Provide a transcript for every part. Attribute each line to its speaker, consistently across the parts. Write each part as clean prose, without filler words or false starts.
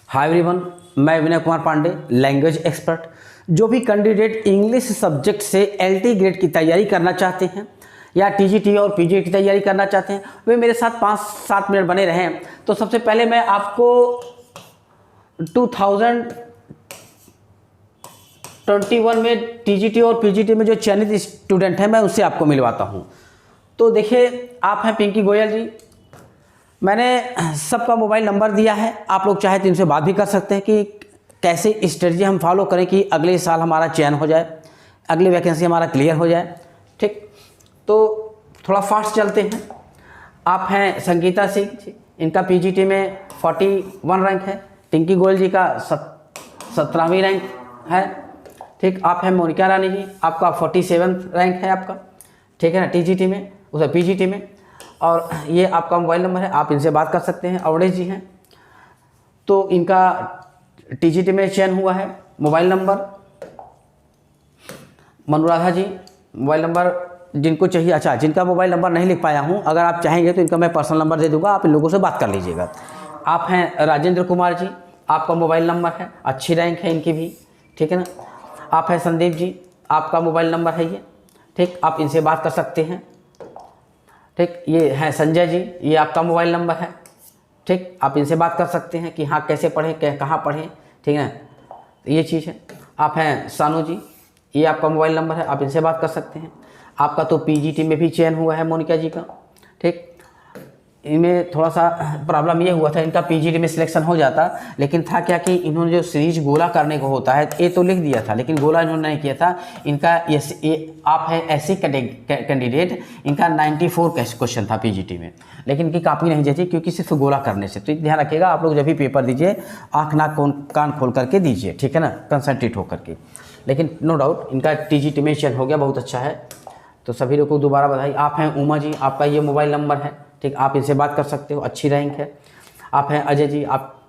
Speaker 1: Hi everyone, मैं Vinay Kumar Pandey, language expert. जो भी कैंडिडेट इंग्लिश सब्जेक्ट से एलटी ग्रेड की तैयारी करना चाहते हैं या टीजीटी और पीजी की तैयारी करना चाहते हैं, वे मेरे साथ 5-7 मिनट बने रहें। तो सबसे पहले मैं आपको 2021 में टीजीटी और पीजीटी में जो चयनित स्टूडेंट हैं, मैं उससे आपको मिलवाता हूं। तो देखिए, आप हैं पिंकी गोयल जी। मैंने सबका मोबाइल नंबर दिया है, आप लोग चाहे तो इनसे बात भी कर सकते हैं कि कैसे स्ट्रेटजी हम फॉलो करें कि अगले साल हमारा चयन हो जाए, अगली वैकेंसी हमारा क्लियर हो जाए। ठीक, तो थोड़ा फास्ट चलते हैं। आप हैं संगीता सिंह जी, इनका पीजीटी में 41 रैंक है। पिंकी गोयल जी का 17वीं रैंक है। ठीक, आप हैं मोनिका रानी जी, आपका 47 रैंक है आपका, ठीक है ना, टीजीटी में, उसे पीजीटी में। और ये आपका मोबाइल नंबर है, आप इनसे बात कर सकते हैं। अवड़ेश जी हैं, तो इनका टीजीटी में चयन हुआ है। मोबाइल नंबर मनुराधा जी, मोबाइल नंबर जिनको चाहिए, अच्छा जिनका मोबाइल नंबर नहीं लिख पाया हूँ, अगर आप चाहेंगे तो इनका मैं पर्सनल नंबर दे दूंगा, आप इन लोगों से बात कर लीजिएगा। आप हैं राजेंद्र कुमार जी, आपका मोबाइल नंबर है, अच्छी रैंक है इनकी भी, ठीक है ना। आप हैं संदीप जी, आपका मोबाइल नंबर है ये, ठीक, आप इनसे बात कर सकते हैं। ठीक, ये है संजय जी, ये आपका मोबाइल नंबर है, ठीक, आप इनसे बात कर सकते हैं कि हाँ कैसे पढ़ें, कहाँ पढ़ें, ठीक है ना, ये चीज़ है। आप हैं सानू जी, ये आपका मोबाइल नंबर है, आप इनसे बात कर सकते हैं। आपका तो पीजीटी में भी चयन हुआ है मोनिका जी का। ठीक, इनमें थोड़ा सा प्रॉब्लम ये हुआ था, इनका पीजीटी में सिलेक्शन हो जाता, लेकिन था क्या कि इन्होंने जो सीरीज गोला करने को होता है, ये तो लिख दिया था, लेकिन गोला इन्होंने नहीं किया था। इनका ये आप है ऐसे कैंडिडेट, इनका 94 क्वेश्चन था पीजीटी में, लेकिन इनकी कॉपी नहीं जाती क्योंकि सिर्फ गोला करने से। तो ध्यान रखिएगा, आप लोग जब भी पेपर दीजिए आँख नाक कान खोल करके दीजिए, ठीक है ना, कंसंट्रेट होकर के। लेकिन नो डाउट इनका टीजीटी में चयन हो गया, बहुत अच्छा है। तो सभी लोग को दोबारा बधाई। आप हैं उमा जी, आपका ये मोबाइल नंबर है, ठीक, आप इनसे बात कर सकते हो, अच्छी रैंक है। आप हैं अजय जी, आप,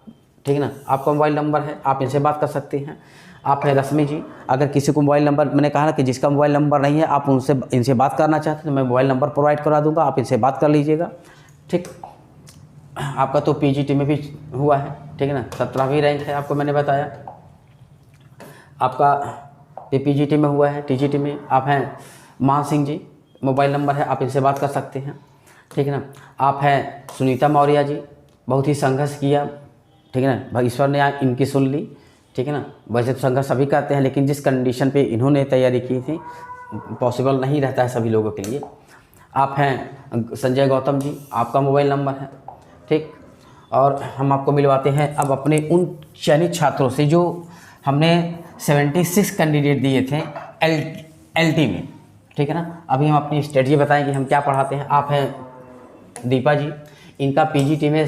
Speaker 1: ठीक है ना, आपका मोबाइल नंबर है, आप इनसे बात कर सकते हैं। आप हैं रश्मि जी, अगर किसी को मोबाइल नंबर, मैंने कहा ना कि जिसका मोबाइल नंबर नहीं है, आप इनसे बात करना चाहते हैं तो मैं मोबाइल नंबर प्रोवाइड करा दूंगा, आप इनसे बात कर लीजिएगा। ठीक, आपका तो पीजीटी में भी हुआ है, ठीक है ना, 17वीं रैंक है, आपको मैंने बताया। आपका पीजीटी में हुआ है, टीजीटी में। आप हैं मान सिंह जी, मोबाइल नंबर है, आप इनसे बात कर सकते हैं, ठीक है ना। आप हैं सुनीता मौर्य जी, बहुत ही संघर्ष किया, ठीक है ना, ईश्वर ने इनकी सुन ली, ठीक है ना। वैसे तो संघर्ष सभी करते हैं, लेकिन जिस कंडीशन पे इन्होंने तैयारी की थी, पॉसिबल नहीं रहता है सभी लोगों के लिए। आप हैं संजय गौतम जी, आपका मोबाइल नंबर है, ठीक। और हम आपको मिलवाते हैं अब अपने उन चयनित छात्रों से जो हमने 76 कैंडिडेट दिए थे एलटी में, ठीक है ना। अभी हम अपनी स्ट्रेटजी बताएं कि हम क्या पढ़ाते हैं। आप हैं दीपा जी, इनका पीजीटी में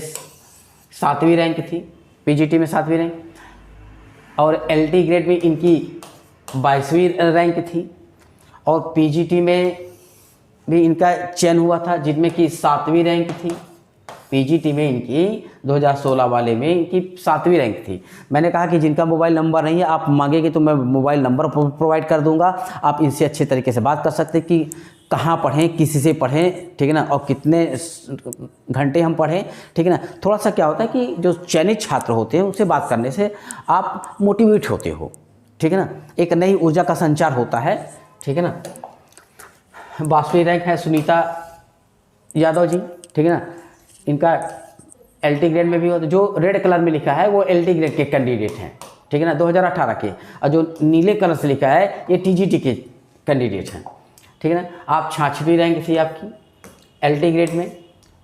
Speaker 1: 7वीं रैंक थी, पीजीटी में 7वीं रैंक, और एलटी ग्रेड में इनकी 22वीं रैंक थी, और पीजीटी में भी इनका चयन हुआ था जिनमें कि 7वीं रैंक थी। पीजीटी में इनकी 2016 वाले में इनकी 7वीं रैंक थी। मैंने कहा कि जिनका मोबाइल नंबर नहीं है, आप मांगेंगे तो मैं मोबाइल नंबर प्रोवाइड कर दूंगा, आप इनसे अच्छे तरीके से बात कर सकते हैं कि कहाँ पढ़ें, किसी से पढ़ें, ठीक है ना, और कितने घंटे हम पढ़ें, ठीक है ना। थोड़ा सा क्या होता है कि जो चयनित छात्र होते हैं उनसे बात करने से आप मोटिवेट होते हो, ठीक है ना, एक नई ऊर्जा का संचार होता है, ठीक है ना। 22वीं रैंक है सुनीता यादव जी, ठीक है ना, इनका एलटी ग्रेड में भी होता, जो रेड कलर में लिखा है वो एलटी ग्रेड के कैंडिडेट हैं, ठीक है ना, 2018 के, और जो नीले कलर से लिखा है ये टीजीटी के कैंडिडेट हैं, ठीक है ना। आप 66वीं रैंक थी आपकी एलटी ग्रेड में।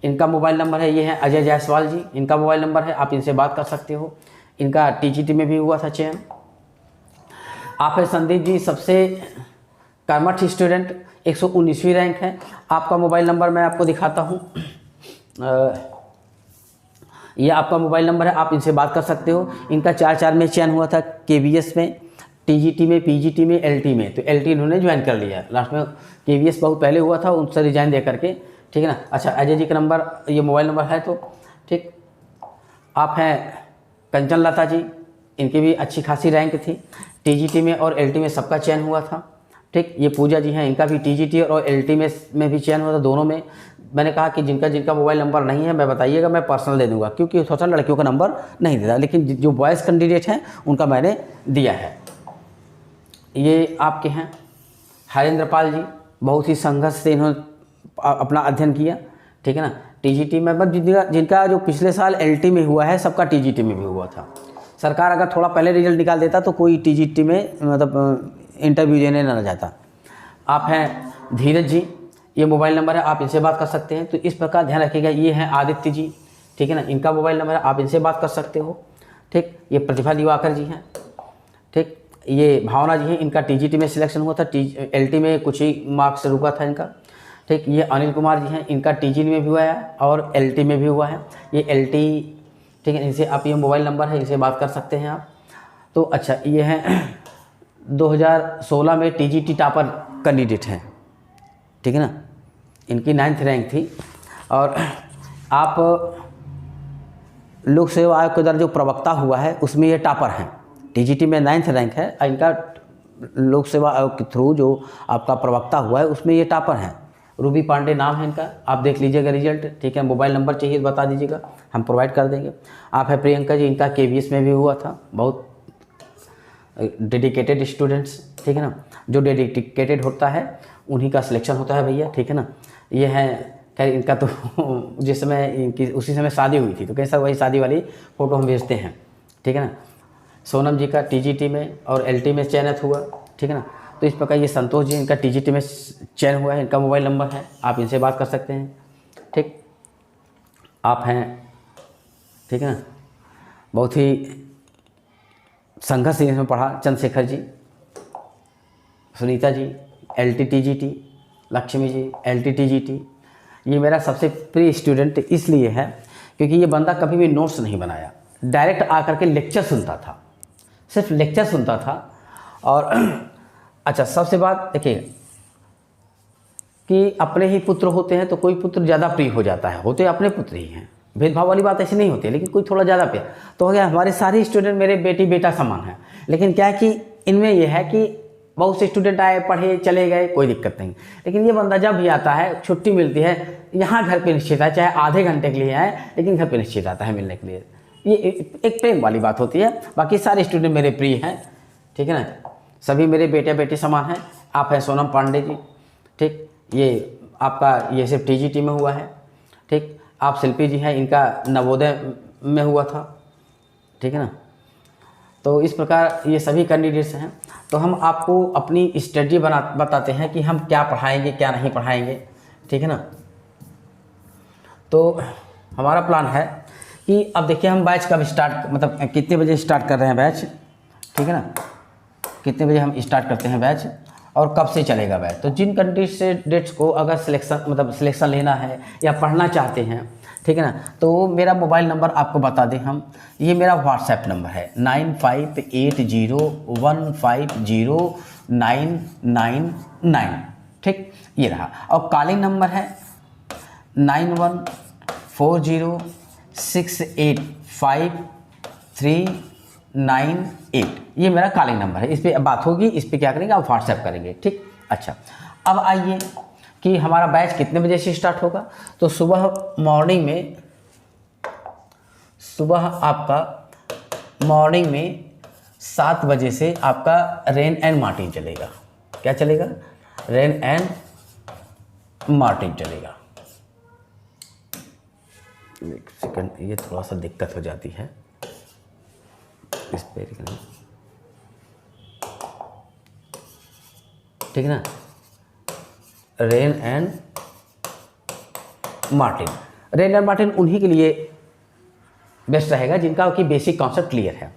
Speaker 1: इनका मोबाइल नंबर है, ये है अजय जायसवाल जी, इनका मोबाइल नंबर है, आप इनसे बात कर सकते हो। इनका टीजीटी में भी हुआ था चयन। आप है संदीप जी, सबसे कर्मठ स्टूडेंट, 119वीं रैंक है। आपका मोबाइल नंबर मैं आपको दिखाता हूँ, ये आपका मोबाइल नंबर है, आप इनसे बात कर सकते हो। इनका 4-4 में चयन हुआ था, केवीएस में, टीजीटी में, पीजीटी में, एलटी में। तो एलटी इन्होंने ज्वाइन कर लिया, लास्ट में केवीएस बहुत पहले हुआ था, उनसे रिजाइन दे करके, ठीक है ना। अच्छा, अजय जी का नंबर, ये मोबाइल नंबर है, तो ठीक। आप हैं कंचन लता जी, इनकी भी अच्छी खासी रैंक थी, टीजीटी में और एलटी में सबका चयन हुआ था, ठीक, ये पूजा जी हैं, इनका भी टीजीटी और एलटी में भी चयन हुआ था, दोनों में। मैंने कहा कि जिनका जिनका मोबाइल नंबर नहीं है मैं बताइएगा, मैं पर्सनल दे दूंगा, क्योंकि सोचा लड़कियों का नंबर नहीं देता, लेकिन जो बॉयज़ कैंडिडेट हैं उनका मैंने दिया है। ये आपके हैं हरेंद्र पाल जी, बहुत ही संघर्ष से इन्होंने अपना अध्ययन किया, ठीक है ना। टीजीटी में बस जिनका जो पिछले साल एलटी में हुआ है, सबका टीजीटी में भी हुआ था। सरकार अगर थोड़ा पहले रिजल्ट निकाल देता तो कोई टीजीटी में मतलब इंटरव्यू देने ना जाता। आप हैं धीरज जी, ये मोबाइल नंबर है, आप इनसे बात कर सकते हैं। तो इस प्रकार ध्यान रखिएगा। ये हैं आदित्य जी, ठीक है ना, इनका मोबाइल नंबर है, आप इनसे बात कर सकते हो, ठीक। ये प्रतिभा दिवाकर जी हैं, ठीक। ये भावना जी हैं, इनका टीजीटी में सिलेक्शन हुआ था, एलटी में कुछ ही मार्क्स से रुका था इनका, ठीक। ये अनिल कुमार जी हैं, इनका टीजीटी में भी हुआ है और एलटी में भी हुआ है। ये एलटी, ठीक है, इनसे आप, ये मोबाइल नंबर है, इनसे बात कर सकते हैं आप। तो अच्छा, ये हैं 2016 में टीजीटी टॉपर कैंडिडेट हैं, ठीक है ना, इनकी 9th रैंक थी। और आप लोक सेवा आयोग के द्वारा जो प्रवक्ता हुआ है उसमें ये टॉपर हैं, टीजीटी में 9th रैंक है, इनका लोक सेवा आयोग के थ्रू जो आपका प्रवक्ता हुआ है उसमें ये टॉपर हैं। रूबी पांडे नाम है इनका, आप देख लीजिएगा रिजल्ट, ठीक है। मोबाइल नंबर चाहिए तो बता दीजिएगा, हम प्रोवाइड कर देंगे। आप है प्रियंका जी, इनका केवीएस में भी हुआ था, बहुत डेडिकेटेड स्टूडेंट्स, ठीक है ना, जो डेडिकेटेड होता है उन्हीं का सिलेक्शन होता है भैया, ठीक है ना। ये हैं, खैर इनका तो जिस समय इनकी उसी समय शादी हुई थी तो कैसा वही शादी वाली फ़ोटो हम भेजते हैं, ठीक है ना। सोनम जी का टीजीटी में और एलटी में चयनित हुआ, ठीक है ना। तो इस प्रकार ये संतोष जी, इनका टीजीटी में चयन हुआ है, इनका मोबाइल नंबर है, आप इनसे बात कर सकते हैं, ठीक। आप हैं, ठीक है ना, बहुत ही संघर्ष से इसमें पढ़ा, Chandrashekhar ji, Sunita ji LT TGT, Lakshmi ji LT TGT. ये मेरा सबसे प्रिय स्टूडेंट इसलिए है क्योंकि ये बंदा कभी भी नोट्स नहीं बनाया, डायरेक्ट आकर के लेक्चर सुनता था, सिर्फ लेक्चर सुनता था। और अच्छा, सबसे बात देखिए कि अपने ही पुत्र होते हैं तो कोई पुत्र ज़्यादा प्रिय हो जाता है, होते अपने पुत्र ही हैं, भेदभाव वाली बात ऐसी नहीं होती है, लेकिन कोई थोड़ा ज़्यादा प्यार तो हो गया। हमारे सारे स्टूडेंट मेरे बेटी बेटा समान हैं, लेकिन क्या है कि इनमें यह है कि बहुत से स्टूडेंट आए, पढ़े, चले गए, कोई दिक्कत नहीं, लेकिन ये बंदा जब भी आता है, छुट्टी मिलती है, यहाँ घर पे निश्चित है, चाहे आधे घंटे के लिए आए, लेकिन घर पे निश्चित आता है मिलने के लिए। ये एक प्रेम वाली बात होती है। बाकी सारे स्टूडेंट मेरे प्रिय हैं, ठीक है ना, सभी मेरे बेटे बेटी समान हैं। आप हैं सोनम पांडे जी, ठीक, ये आपका ये सिर्फ टीजीटी में हुआ है, ठीक। आप शिल्पी जी हैं, इनका नवोदय में हुआ था, ठीक है ना। तो इस प्रकार ये सभी कैंडिडेट्स हैं। तो हम आपको अपनी स्ट्रेटजी बताते हैं कि हम क्या पढ़ाएंगे क्या नहीं पढ़ाएंगे, ठीक है ना। तो हमारा प्लान है कि अब देखिए हम बैच कब स्टार्ट, मतलब कितने बजे स्टार्ट कर रहे हैं बैच, ठीक है ना, कितने बजे हम स्टार्ट करते हैं बैच और कब से चलेगा बैच। तो जिन कैंडिडेट्स को अगर सिलेक्शन लेना है या पढ़ना चाहते हैं, ठीक है ना, तो मेरा मोबाइल नंबर आपको बता दें हम, ये मेरा व्हाट्सएप नंबर है 9580150999, ठीक, ये रहा। और कॉलिंग नंबर है 9140685398, ये मेरा कॉलिंग नंबर है। इस पर बात होगी, इस पर क्या करेंगे आप व्हाट्सएप करेंगे, ठीक। अच्छा, अब आइए कि हमारा बैच कितने बजे से स्टार्ट होगा। तो सुबह मॉर्निंग में, सुबह आपका मॉर्निंग में 7 बजे से आपका रेन एंड मार्टिन चलेगा। क्या चलेगा? रेन एंड मार्टिन चलेगा। एक सेकंड, ये थोड़ा सा दिक्कत हो जाती है इस पे, ठीक है ना। Rain and Martin, rain and Martin उन्हीं के लिए बेस्ट रहेगा जिनका कि बेसिक कॉन्सेप्ट क्लियर है।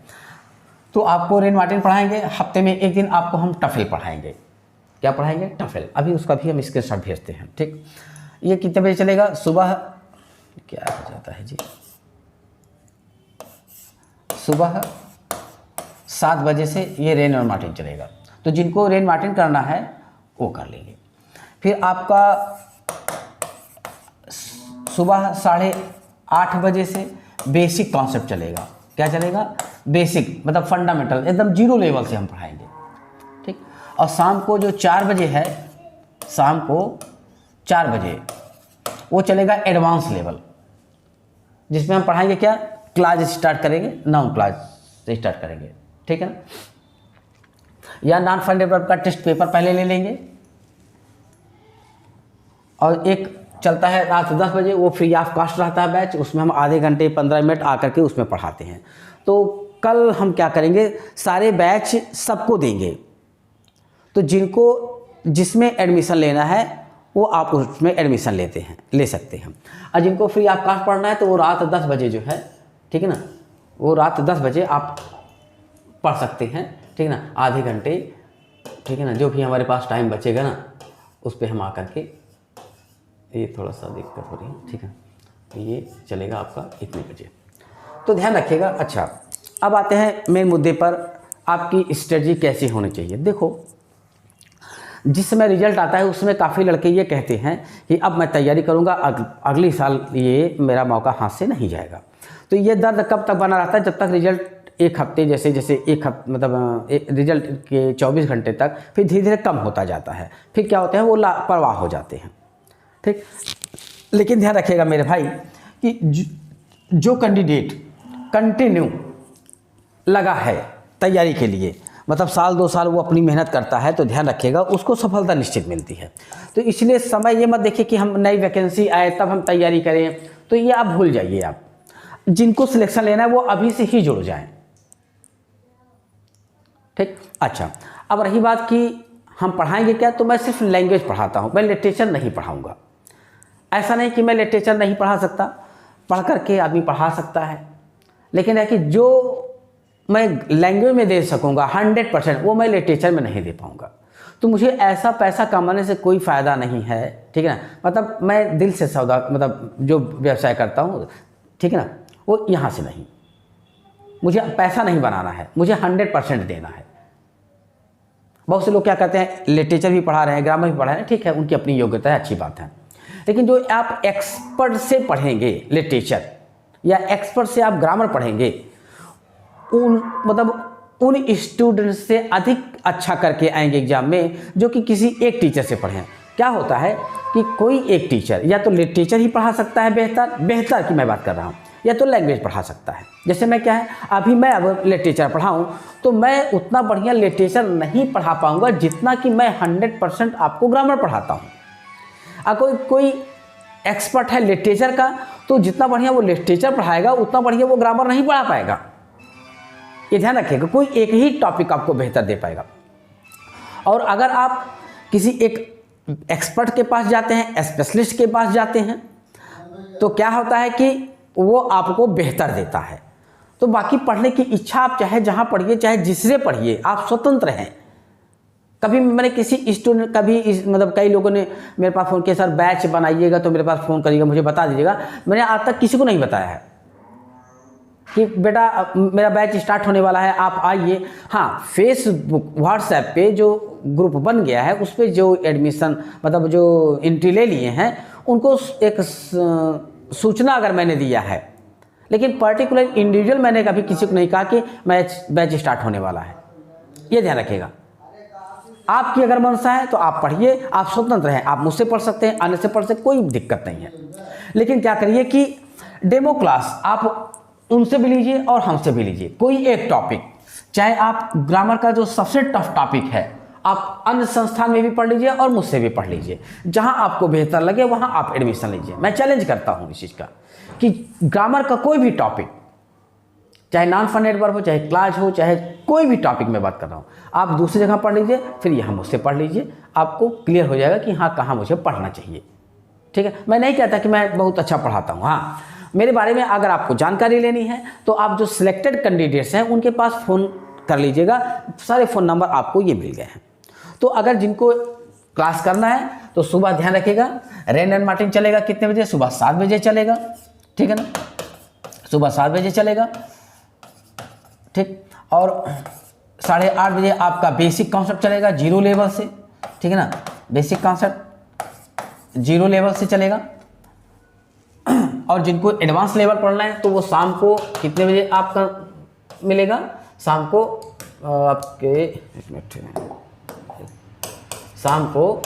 Speaker 1: तो आपको रेन मार्टिन पढ़ाएंगे, हफ्ते में एक दिन आपको हम टफेल पढ़ाएंगे। क्या पढ़ाएंगे? टफेल। अभी उसका भी हम स्क्रीनशॉट भेजते हैं, ठीक। ये कितने बजे चलेगा? सुबह, क्या हो जाता है जी, सुबह 7 बजे से ये रेन और मार्टिन चलेगा। तो जिनको रेन मार्टिन करना है वो कर लेंगे। फिर आपका सुबह 8:30 बजे से बेसिक कॉन्सेप्ट चलेगा। क्या चलेगा? बेसिक, मतलब फंडामेंटल, एकदम जीरो लेवल से हम पढ़ाएंगे, ठीक। और शाम को जो 4 बजे है, शाम को 4 बजे वो चलेगा एडवांस लेवल, जिसमें हम पढ़ाएंगे क्या, क्लास स्टार्ट करेंगे, नाउन क्लास से स्टार्ट करेंगे, ठीक है ना। या नॉन फंडेड वर्ब का टेस्ट पेपर पहले ले लेंगे, और एक चलता है रात 10 बजे, वो फ्री ऑफ कॉस्ट रहता है बैच, उसमें हम आधे घंटे 15 मिनट आकर के उसमें पढ़ाते हैं। तो कल हम क्या करेंगे, सारे बैच सबको देंगे, तो जिनको जिसमें एडमिशन लेना है वो आप उसमें एडमिशन ले सकते हैं। और जिनको फ्री ऑफ कॉस्ट पढ़ना है तो वो रात 10 बजे जो है, ठीक है ना, वो रात 10 बजे आप पढ़ सकते हैं, ठीक है ना, आधे घंटे, ठीक है ना, जो भी हमारे पास टाइम बचेगा ना उस पर हम आकर के, ये थोड़ा सा दिक्कत हो रही है, ठीक है, ये चलेगा आपका इतने बजे, तो ध्यान रखिएगा। अच्छा, अब आते हैं मेन मुद्दे पर, आपकी स्ट्रेटजी कैसी होनी चाहिए। देखो, जिस समय रिजल्ट आता है उसमें काफ़ी लड़के ये कहते हैं कि अब मैं तैयारी करूँगा, अगली साल ये मेरा मौका हाथ से नहीं जाएगा। तो ये दर्द कब तक बना रहता है, जब तक रिजल्ट एक हफ्ते, जैसे एक हफ्ते मतलब रिजल्ट के 24 घंटे तक, फिर धीरे धीरे कम होता जाता है, फिर क्या होते हैं वो लापरवाह हो जाते हैं, ठीक। लेकिन ध्यान रखिएगा मेरे भाई कि जो कैंडिडेट कंटिन्यू लगा है तैयारी के लिए, मतलब साल 2 साल वो अपनी मेहनत करता है, तो ध्यान रखिएगा उसको सफलता निश्चित मिलती है। तो इसलिए समय ये मत देखिए कि हम नई वैकेंसी आए तब हम तैयारी करें, तो ये आप भूल जाइए। आप जिनको सिलेक्शन लेना है वो अभी से ही जुड़ जाएं, ठीक। अच्छा, अब रही बात कि हम पढ़ाएंगे क्या, तो मैं सिर्फ लैंग्वेज पढ़ाता हूँ, मैं लिटरेचर नहीं पढ़ाऊँगा। ऐसा नहीं कि मैं लिटरेचर नहीं पढ़ा सकता, पढ़ करके आदमी पढ़ा सकता है, लेकिन है कि जो मैं लैंग्वेज में दे सकूंगा 100%, वो मैं लिटरेचर में नहीं दे पाऊंगा। तो मुझे ऐसा पैसा कमाने से कोई फ़ायदा नहीं है, ठीक है ना। मतलब मैं दिल से सौदा, मतलब जो व्यवसाय करता हूँ, ठीक है ना, वो यहाँ से नहीं, मुझे पैसा नहीं बनाना है, मुझे 100% देना है। बहुत से लोग क्या करते हैं, लिटरेचर भी पढ़ा रहे हैं, ग्रामर भी पढ़ा रहे हैं, ठीक है, उनकी अपनी योग्यता है, अच्छी बात है। लेकिन जो आप एक्सपर्ट से पढ़ेंगे लिटरेचर, या एक्सपर्ट से आप ग्रामर पढ़ेंगे, उन स्टूडेंट से अधिक अच्छा करके आएंगे एग्जाम में, जो कि किसी एक टीचर से पढ़ें। क्या होता है कि कोई एक टीचर या तो लिटरेचर ही पढ़ा सकता है बेहतर की मैं बात कर रहा हूँ, या तो लैंग्वेज पढ़ा सकता है। जैसे मैं क्या है, अभी मैं अब लिटरेचर पढ़ाऊँ तो मैं उतना बढ़िया लिटरेचर नहीं पढ़ा पाऊँगा जितना कि मैं 100% आपको ग्रामर पढ़ाता हूँ। अगर कोई एक्सपर्ट है लिटरेचर का, तो जितना बढ़िया वो लिटरेचर पढ़ाएगा उतना बढ़िया वो ग्रामर नहीं पढ़ा पाएगा। ये ध्यान रखिएगा, कोई एक ही टॉपिक आपको बेहतर दे पाएगा। और अगर आप किसी एक एक्सपर्ट के पास जाते हैं, स्पेशलिस्ट के पास जाते हैं, तो क्या होता है कि वो आपको बेहतर देता है। तो बाकी पढ़ने की इच्छा आप चाहे जहाँ पढ़िए, चाहे जिससे पढ़िए, आप स्वतंत्र हैं। कभी मैंने किसी स्टूडेंट, मतलब कई लोगों ने मेरे पास फ़ोन किया, सर बैच बनाइएगा तो मेरे पास फ़ोन करिएगा, मुझे बता दीजिएगा। मैंने आज तक किसी को नहीं बताया है कि बेटा मेरा बैच स्टार्ट होने वाला है, आप आइए। हाँ, फेसबुक व्हाट्सएप पे जो ग्रुप बन गया है उस पर जो एडमिशन, मतलब जो एंट्री ले लिए हैं, उनको एक सूचना अगर मैंने दिया है, लेकिन पर्टिकुलर इंडिविजुअल मैंने कभी किसी को नहीं कहा कि बैच स्टार्ट होने वाला है। ये ध्यान रखिएगा। आपकी अगर मंशा है तो आप पढ़िए, आप स्वतंत्र हैं, आप मुझसे पढ़ सकते हैं, आने से पढ़ सकते, कोई दिक्कत नहीं है। लेकिन क्या करिए कि डेमो क्लास आप उनसे भी लीजिए और हमसे भी लीजिए, कोई एक टॉपिक, चाहे आप ग्रामर का जो सबसे टफ टॉपिक है आप अन्य संस्थान में भी पढ़ लीजिए और मुझसे भी पढ़ लीजिए, जहां आपको बेहतर लगे वहां आप एडमिशन लीजिए। मैं चैलेंज करता हूं इस चीज़ का कि ग्रामर का कोई भी टॉपिक, चाहे नॉन फंडेड वर्ब हो, चाहे क्लास हो, चाहे कोई भी टॉपिक में बात कर रहा हूँ, आप दूसरी जगह पढ़ लीजिए, फिर यहाँ मुझसे पढ़ लीजिए, आपको क्लियर हो जाएगा कि हाँ कहाँ मुझे पढ़ना चाहिए। ठीक है, मैं नहीं कहता कि मैं बहुत अच्छा पढ़ाता हूँ। हाँ, मेरे बारे में अगर आपको जानकारी लेनी है तो आप जो सिलेक्टेड कैंडिडेट्स हैं उनके पास फ़ोन कर लीजिएगा, सारे फ़ोन नंबर आपको ये मिल गए हैं। तो अगर जिनको क्लास करना है तो सुबह ध्यान रखिएगा, रेन एंड मार्टिन चलेगा कितने बजे, सुबह 7 बजे चलेगा, ठीक है ना, सुबह 7 बजे चलेगा, ठीक। और 8:30 बजे आपका बेसिक कॉन्सेप्ट चलेगा 0 लेवल से, ठीक है ना, बेसिक कॉन्सेप्ट 0 लेवल से चलेगा। और जिनको एडवांस लेवल पढ़ना है तो वो शाम को कितने बजे आपका मिलेगा, शाम को आपके एक मिनट शाम को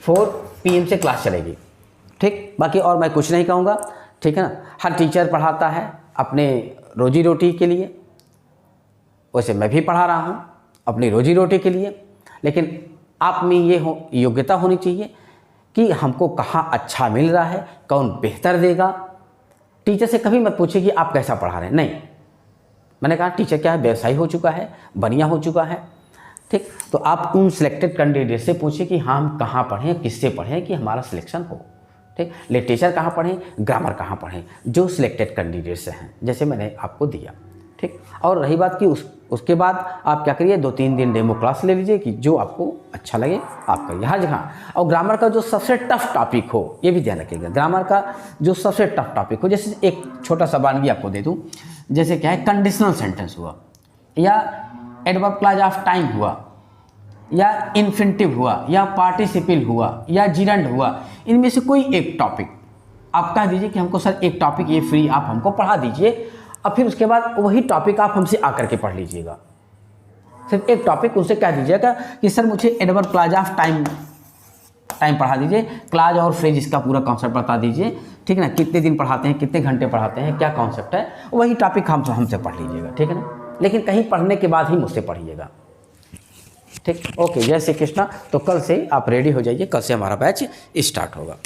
Speaker 1: 4 PM से क्लास चलेगी। ठीक, बाकी और मैं कुछ नहीं कहूँगा, ठीक है ना। हर टीचर पढ़ाता है अपने रोजी रोटी के लिए, वैसे मैं भी पढ़ा रहा हूँ अपनी रोजी रोटी के लिए, लेकिन आप में ये योग्यता होनी चाहिए कि हमको कहाँ अच्छा मिल रहा है, कौन बेहतर देगा। टीचर से कभी मत पूछिए कि आप कैसा पढ़ा रहे हैं, नहीं। मैंने कहा टीचर क्या है, व्यवसायी हो चुका है, बढ़िया हो चुका है। ठीक, तो आप उन सिलेक्टेड कैंडिडेट से पूछिए कि हाँ हम कहाँ पढ़ें, किससे पढ़ें कि हमारा सिलेक्शन हो। ठीक, लिटरेचर कहाँ पढ़ें, ग्रामर कहाँ पढ़ें, जो सिलेक्टेड कैंडिडेट से हैं, जैसे मैंने आपको दिया। ठीक, और रही बात कि उसके बाद आप क्या करिए, 2-3 दिन डेमो क्लास ले लीजिए कि जो आपको अच्छा लगे आप करिए। हाँ जी हाँ, और ग्रामर का जो सबसे टफ टॉपिक हो, ये भी ध्यान रखिएगा। ग्रामर का जो सबसे टफ टॉपिक हो, जैसे एक छोटा सा बानगी आपको दे दूँ, जैसे क्या है, कंडीशनल सेंटेंस हुआ, या एडवर्ब क्लॉज ऑफ टाइम हुआ, या इन्फिनिटिव हुआ, या पार्टिसिपल हुआ, या जिरंड हुआ, इनमें से कोई एक टॉपिक आप कह दीजिए कि हमको सर एक टॉपिक ये फ्री आप हमको पढ़ा दीजिए, और फिर उसके बाद वही टॉपिक आप हमसे आकर के पढ़ लीजिएगा। सिर्फ एक टॉपिक उनसे कह दीजिएगा कि सर मुझे एडवर्ब क्लॉज ऑफ टाइम पढ़ा दीजिए, क्लॉज और फ्रेज इसका पूरा कॉन्सेप्ट बता दीजिए। ठीक है ना, कितने दिन पढ़ाते हैं, कितने घंटे पढ़ाते हैं, क्या कॉन्सेप्ट है, वही टॉपिक हमसे पढ़ लीजिएगा। ठीक है ना, लेकिन कहीं पढ़ने के बाद ही मुझसे पढ़िएगा। ठीक, ओके, जय श्री कृष्णा। तो कल से आप रेडी हो जाइए, कल से हमारा बैच स्टार्ट होगा।